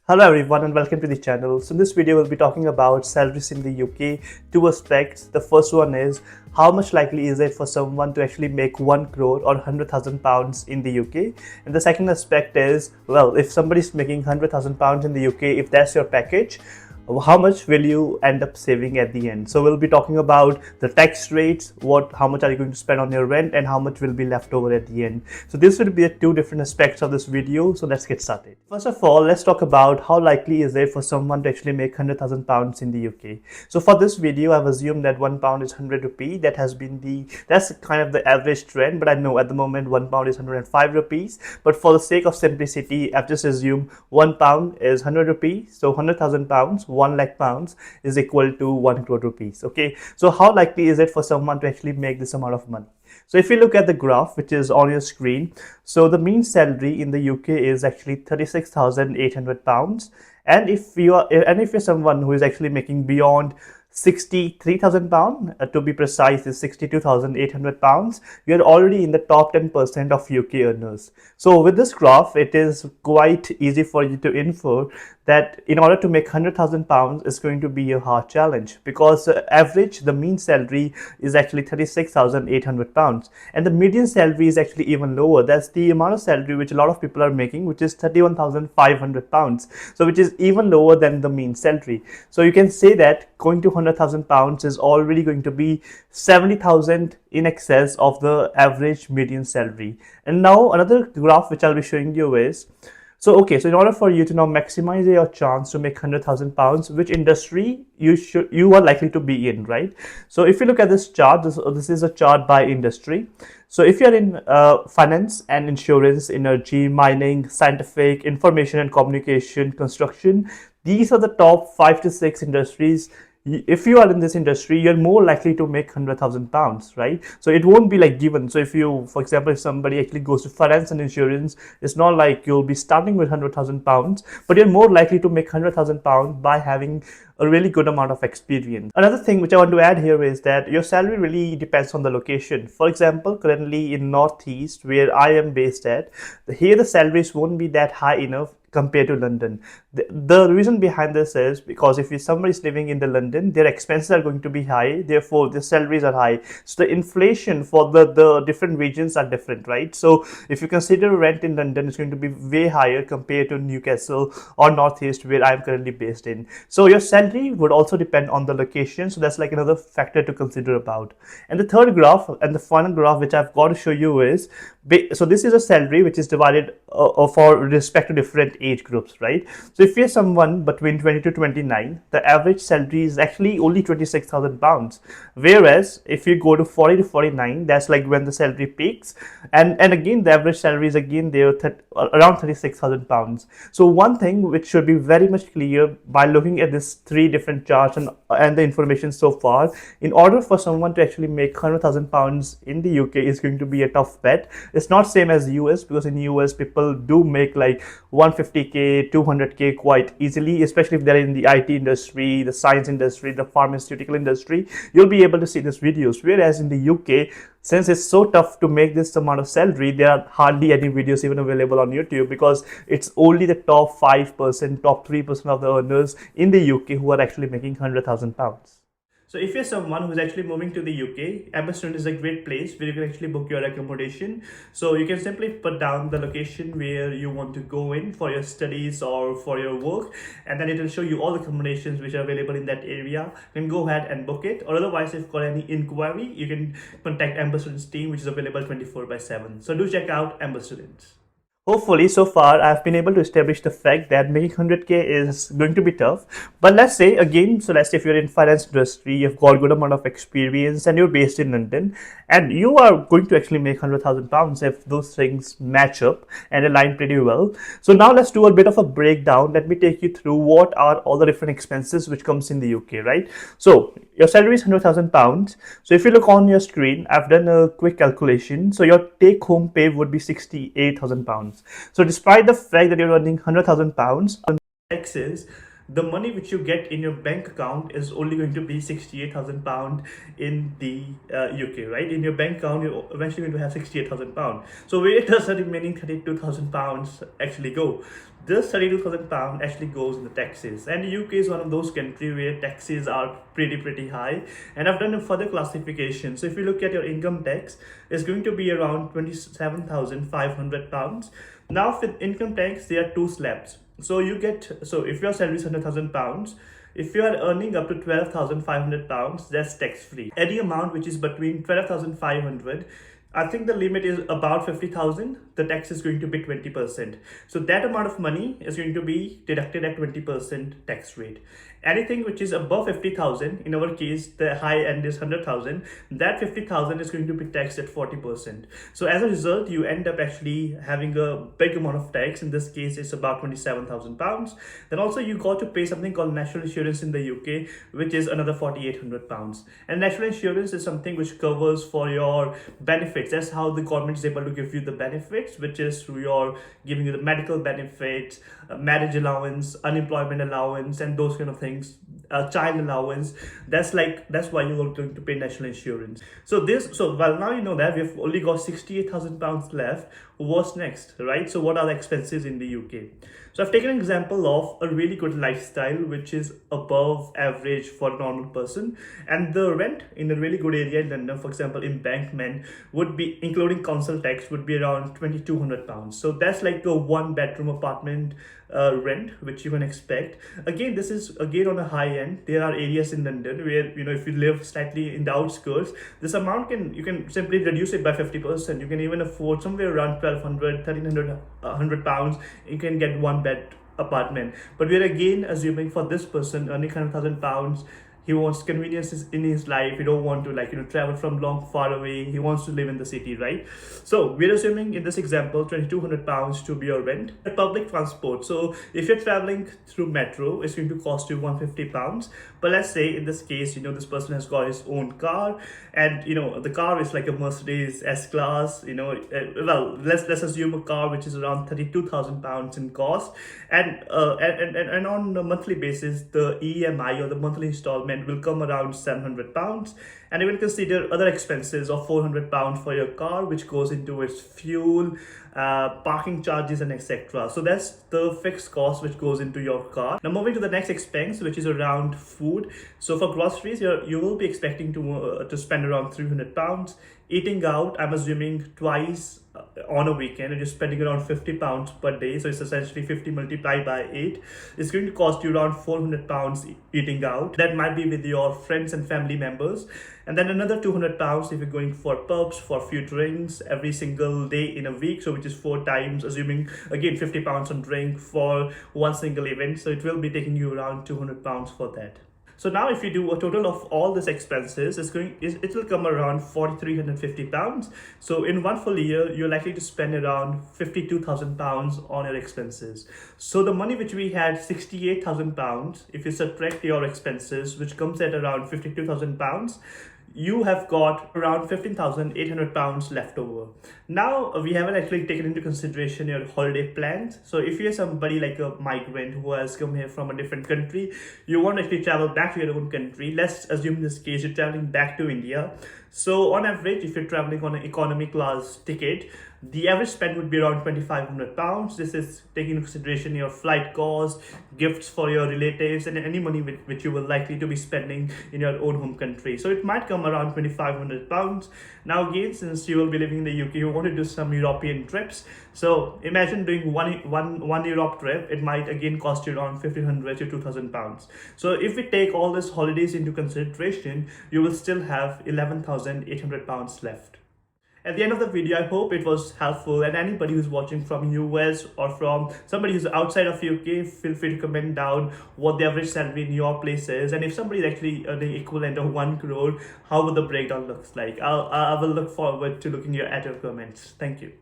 Hello everyone and welcome to the channel. So in this video we'll be talking about salaries in the UK. Two aspects. The first one is how much likely is it for someone to actually make 1 crore or £100,000 in the UK, and the second aspect is, well, if somebody's making £100,000 in the UK, if that's your package, how much will you end up saving at the end. So we'll be talking about the tax rates, how much are you going to spend on your rent, and how much will be left over at the end. So this will be the two different aspects of this video. So let's get started. First of all, let's talk about how likely is it for someone to actually make £100,000 in the UK. So for this video, I've assumed that £1 is 100 rupee. That's kind of the average trend, but I know at the moment £1 is 105 rupees. But for the sake of simplicity, I've just assumed £1 is 100 rupees. So £100,000, 1 lakh pounds is equal to 1 crore rupees. Okay, so how likely is it for someone to actually make this amount of money? So if you look at the graph which is on your screen, so the mean salary in the UK is actually £36,800, and if you're someone who is actually making beyond £63,000, to be precise is £62,800, you're already in the top 10% of UK earners. So with this graph, it is quite easy for you to infer that in order to make £100,000 is going to be a hard challenge, because the mean salary is actually £36,800, and the median salary is actually even lower. That's the amount of salary which a lot of people are making, which is £31,500, so which is even lower than the mean salary. So you can say that going to £100,000 is already going to be 70,000 in excess of the average median salary. And now another graph which I'll be showing you is, so in order for you to now maximize your chance to make £100,000, which industry you are likely to be in, right? So if you look at this chart, this is a chart by industry. So if you're in finance and insurance, energy, mining, scientific, information and communication, construction, these are the top 5 to 6 industries. If you are in this industry, you're more likely to make £100,000, right? So it won't be like given. So if you, for example, if somebody actually goes to finance and insurance, it's not like you'll be starting with £100,000, but you're more likely to make £100,000 by having a really good amount of experience. Another thing which I want to add here is that your salary really depends on the location. For example, currently in Northeast, where I am based at, here the salaries won't be that high enough compared to London. The reason behind this is because if somebody is living in the London, their expenses are going to be high, therefore the salaries are high. So the inflation for the different regions are different, right? So if you consider rent in London, it's going to be way higher compared to Newcastle or Northeast, where I'm currently based in. So your salary would also depend on the location. So that's like another factor to consider about. And the third graph and the final graph which I've got to show you is, so this is a salary which is divided for respect to different age groups, right? So if you're someone between 20 to 29, the average salary is actually only £26,000, whereas if you go to 40 to 49, that's like when the salary peaks, and again the average salary is again there around £36,000. So one thing which should be very much clear by looking at these three different charts and the information so far, in order for someone to actually make £100,000 in the UK is going to be a tough bet. It's not same as US, because in US people do make like 150k, 200k quite easily, especially if they're in the IT industry, the science industry, the pharmaceutical industry. You'll be able to see these videos, whereas in the UK, since it's so tough to make this amount of salary, there are hardly any videos even available on YouTube, because it's only the top 5%, top 3% of the earners in the UK who are actually making £100,000. So if you're someone who's actually moving to the UK, Amazon is a great place where you can actually book your accommodation. So you can simply put down the location where you want to go in for your studies or for your work, and then it will show you all the accommodations which are available in that area. You can go ahead and book it, or otherwise if you've got any inquiry, you can contact Amber Students team, which is available 24/7. So do check out Amber Students. Hopefully, so far, I've been able to establish the fact that making 100k is going to be tough. But let's say if you're in finance industry, you've got a good amount of experience and you're based in London, and you are going to actually make £100,000 if those things match up and align pretty well. So now let's do a bit of a breakdown. Let me take you through what are all the different expenses which comes in the UK, right? So your salary is £100,000. So if you look on your screen, I've done a quick calculation. So your take home pay would be £68,000. So despite the fact that you're earning £100,000, taxes, the money which you get in your bank account is only going to be 68,000 pound in the UK, right? In your bank account, you're eventually going to have 68,000 pound. So where does the remaining 32,000 pounds actually go? This 32,000 pound actually goes in the taxes, and the UK is one of those countries where taxes are pretty high. And I've done a further classification. So if you look at your income tax, it's going to be around 27,500 pounds. Now with income tax, there are two slabs. So if your salary is 100,000 pounds, if you are earning up to 12,500 pounds, that's tax free. Any amount which is between 12,500, I think the limit is about 50,000, the tax is going to be 20%. So that amount of money is going to be deducted at 20% tax rate. Anything which is above 50,000, in our case, the high end is 100,000, that 50,000 is going to be taxed at 40%. So as a result, you end up actually having a big amount of tax. In this case, it's about 27,000 pounds. Then also you got to pay something called national insurance in the UK, which is another 4,800 pounds. And national insurance is something which covers for your benefits. That's how the government is able to give you the benefits, which is through your giving you the medical benefits, marriage allowance, unemployment allowance, and those kind of things. Child allowance. That's why you are going to pay national insurance. So now you know that we've only got 68,000 pounds left. What's next, right? So what are the expenses in the UK? So I've taken an example of a really good lifestyle which is above average for a normal person, and the rent in a really good area in London, for example Embankment, would be, including council tax, would be around 2,200 pounds. So that's like a 1-bedroom apartment rent which you can expect. Again, this is again on a high end. There are areas in London where, if you live slightly in the outskirts, this amount you can simply reduce it by 50%. You can even afford somewhere around 1,200, 1,300 pounds. You can get 1-bed apartment. But we're again assuming for this person earning 100,000 pounds, he wants conveniences in his life. He don't want to travel from far away. He wants to live in the city, right? So we're assuming in this example 2,200 pounds to be your rent. Public transport. So if you're traveling through metro, it's going to cost you 150 pounds. But let's say in this case, this person has got his own car, and the car is like a Mercedes S-Class. Well, let's assume a car which is around 32,000 pounds in cost, and on a monthly basis, the EMI or the monthly installment will come around 700 pounds. And you will consider other expenses of 400 pounds for your car, which goes into its fuel, parking charges, and etc. So that's the fixed cost which goes into your car. Now moving to the next expense, which is around food. So for groceries, you will be expecting to spend around 300 pounds. Eating out, I'm assuming twice on a weekend, and you're spending around 50 pounds per day. So it's essentially 50 multiplied by 8. It's going to cost you around 400 pounds eating out. That might be with your friends and family members. And then another 200 pounds if you're going for pubs, for a few drinks every single day in a week. So which is 4 times, assuming again 50 pounds on drink for one single event. So it will be taking you around 200 pounds for that. So now if you do a total of all these expenses, it will come around 4,350 pounds. So in one full year, you're likely to spend around 52,000 pounds on your expenses. So the money which we had, 68,000 pounds, if you subtract your expenses, which comes at around 52,000 pounds, you have got around 15,800 pounds left over. Now we haven't actually taken into consideration your holiday plans. So if you're somebody like a migrant who has come here from a different country, you want to actually travel back to your own country. Let's assume in this case you're traveling back to India. So on average, if you're traveling on an economy class ticket, the average spend would be around 2,500 pounds. This is taking into consideration your flight costs, gifts for your relatives, and any money which you will likely to be spending in your own home country. So it might come around 2,500 pounds. Now again, since you will be living in the UK, you want to do some European trips. So imagine doing one Europe trip. It might again cost you around 1,500 to 2,000 pounds. So if we take all these holidays into consideration, you will still have 11,800 pounds left. At the end of the video, I hope it was helpful, and anybody who's watching from US or from somebody who's outside of UK, feel free to comment down what the average salary in your place is, and if somebody is actually earning equivalent of 1 crore, how would the breakdown looks like. I will look forward to looking at your comments. Thank you.